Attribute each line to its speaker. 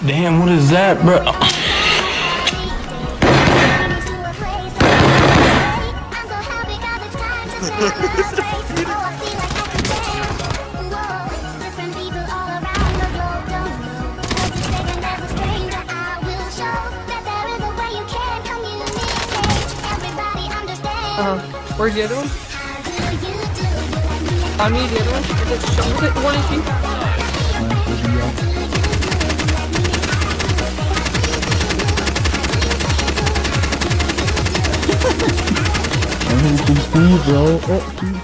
Speaker 1: Damn, what is that, bro?
Speaker 2: Where's the other one? On me, the other one. Was it 1 HP?
Speaker 3: I'm bro. Oh,